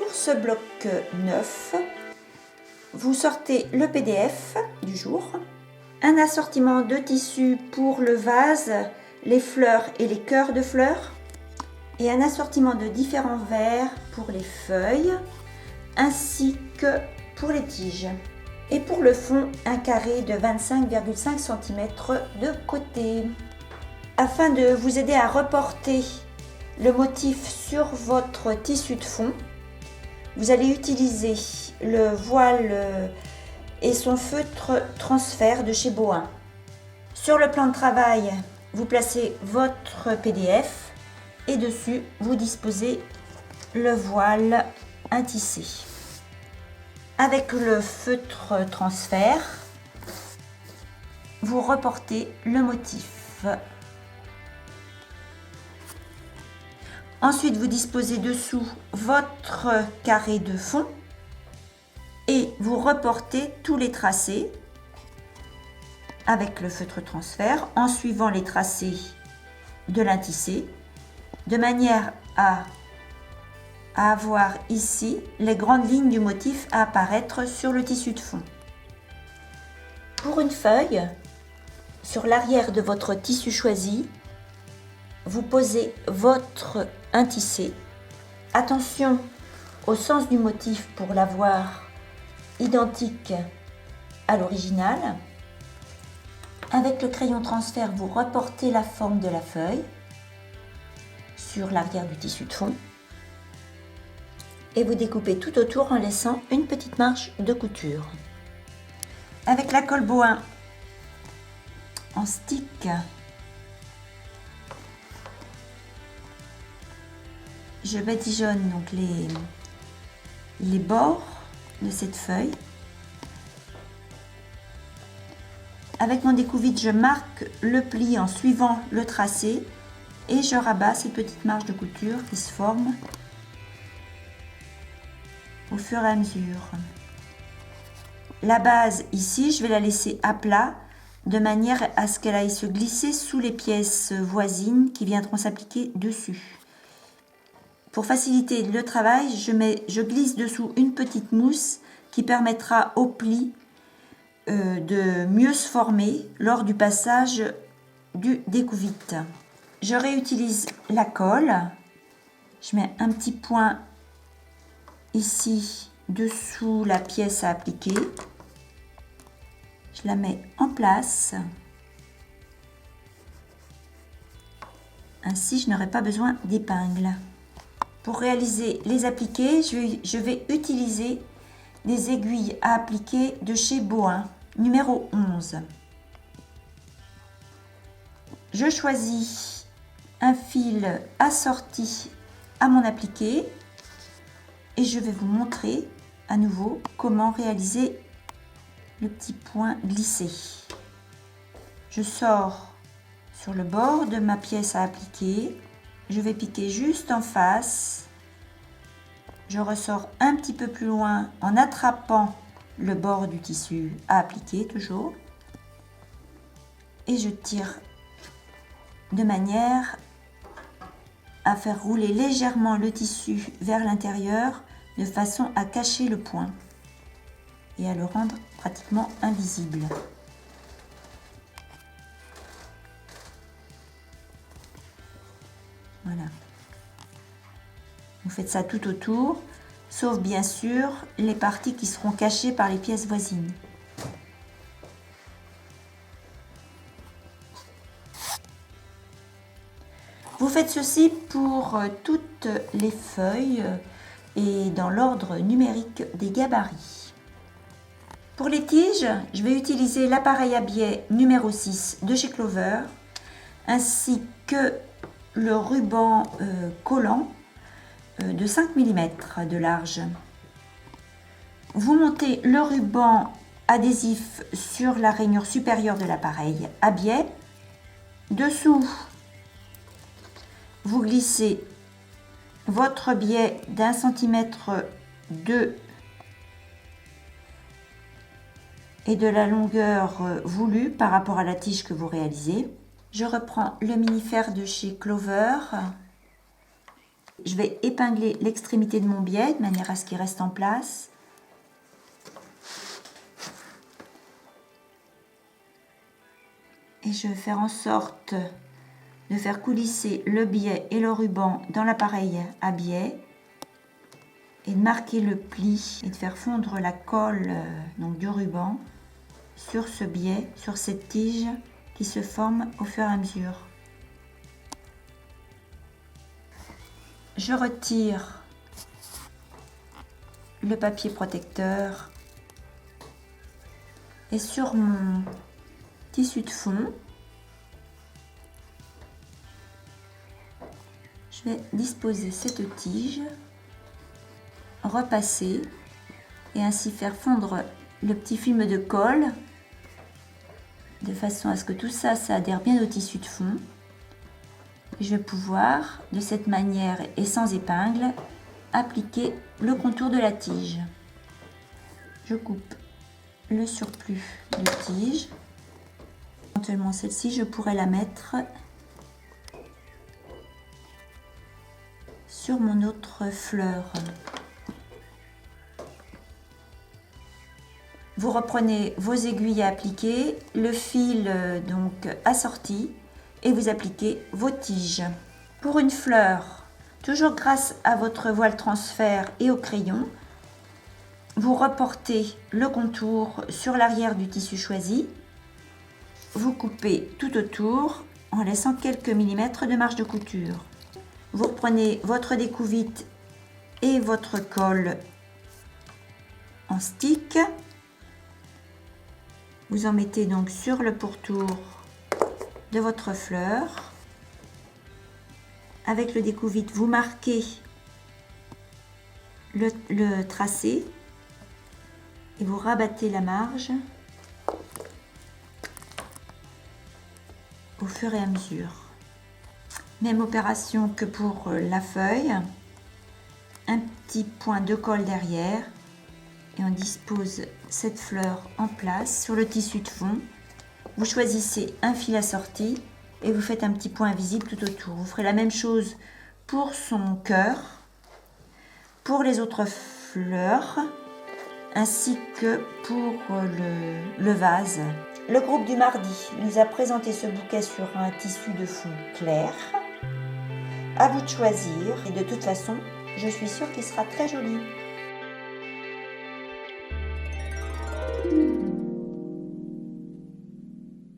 sur ce bloc 9, vous sortez le PDF du jour, un assortiment de tissus pour le vase, les fleurs et les cœurs de fleurs, et un assortiment de différents verres pour les feuilles, ainsi que pour les tiges. Et pour le fond, un carré de 25,5 cm de côté. Afin de vous aider à reporter le motif sur votre tissu de fond, vous allez utiliser le voile et son feutre transfert de chez Bohain. Sur le plan de travail, vous placez votre PDF et dessus, vous disposez le voile intissé. Avec le feutre transfert, vous reportez le motif. Ensuite, vous disposez dessous votre carré de fond et vous reportez tous les tracés avec le feutre transfert en suivant les tracés de l'intissé de manière à avoir ici les grandes lignes du motif à apparaître sur le tissu de fond. Pour une feuille, sur l'arrière de votre tissu choisi, vous posez votre intissé. Attention au sens du motif pour l'avoir identique à l'original. Avec le crayon transfert, vous reportez la forme de la feuille sur l'arrière du tissu de fond et vous découpez tout autour en laissant une petite marge de couture. Avec la colle Bohain en stick, je badigeonne donc les bords de cette feuille. Avec mon découvite, je marque le pli en suivant le tracé et je rabats ces petites marges de couture qui se forment au fur et à mesure. La base ici, je vais la laisser à plat de manière à ce qu'elle aille se glisser sous les pièces voisines qui viendront s'appliquer dessus. Pour faciliter le travail, je glisse dessous une petite mousse qui permettra au pli de mieux se former lors du passage du découvite. Je réutilise la colle. Je mets un petit point ici dessous la pièce à appliquer. Je la mets en place. Ainsi, je n'aurai pas besoin d'épingle. Pour réaliser les appliqués, je vais utiliser des aiguilles à appliquer de chez Bohain, numéro 11. Je choisis un fil assorti à mon appliqué et je vais vous montrer à nouveau comment réaliser le petit point glissé. Je sors sur le bord de ma pièce à appliquer. Je vais piquer juste en face. Je ressors un petit peu plus loin en attrapant le bord du tissu à appliquer toujours. Et je tire de manière à faire rouler légèrement le tissu vers l'intérieur de façon à cacher le point et à le rendre pratiquement invisible. Voilà. Vous faites ça tout autour, sauf bien sûr les parties qui seront cachées par les pièces voisines. Vous faites ceci pour toutes les feuilles et dans l'ordre numérique des gabarits. Pour les tiges, je vais utiliser l'appareil à biais numéro 6 de chez Clover, ainsi que le ruban collant de 5 mm de large. Vous montez le ruban adhésif sur la rainure supérieure de l'appareil à biais. Dessous, vous glissez votre biais d'1 cm et de la longueur voulue par rapport à la tige que vous réalisez. Je reprends le mini-fer de chez Clover Je vais épingler l'extrémité de mon biais de manière à ce qu'il reste en place. Et je vais faire en sorte de faire coulisser le biais et le ruban dans l'appareil à biais et de marquer le pli et de faire fondre la colle donc du ruban sur ce biais, sur cette tige qui se forme au fur et à mesure. Je retire le papier protecteur et sur mon tissu de fond, je vais disposer cette tige, repasser et ainsi faire fondre le petit film de colle de façon à ce que tout ça adhère bien au tissu de fond. Je vais pouvoir, de cette manière et sans épingle, appliquer le contour de la tige. Je coupe le surplus de tige. Éventuellement celle-ci, je pourrais la mettre sur mon autre fleur. Vous reprenez vos aiguilles à appliquer, le fil donc assorti et vous appliquez vos tiges. Pour une fleur, toujours grâce à votre voile transfert et au crayon, vous reportez le contour sur l'arrière du tissu choisi. Vous coupez tout autour en laissant quelques millimètres de marge de couture. Vous reprenez votre découvite et votre colle en stick. Vous en mettez donc sur le pourtour de votre fleur. Avec le découvite, vous marquez le tracé et vous rabattez la marge au fur et à mesure. Même opération que pour la feuille. Un petit point de colle derrière et on dispose cette fleur en place sur le tissu de fond. Vous choisissez un fil assorti et vous faites un petit point visible tout autour. Vous ferez la même chose pour son cœur, pour les autres fleurs, ainsi que pour le vase. Le groupe du mardi nous a présenté ce bouquet sur un tissu de fond clair. À vous de choisir et de toute façon, je suis sûre qu'il sera très joli.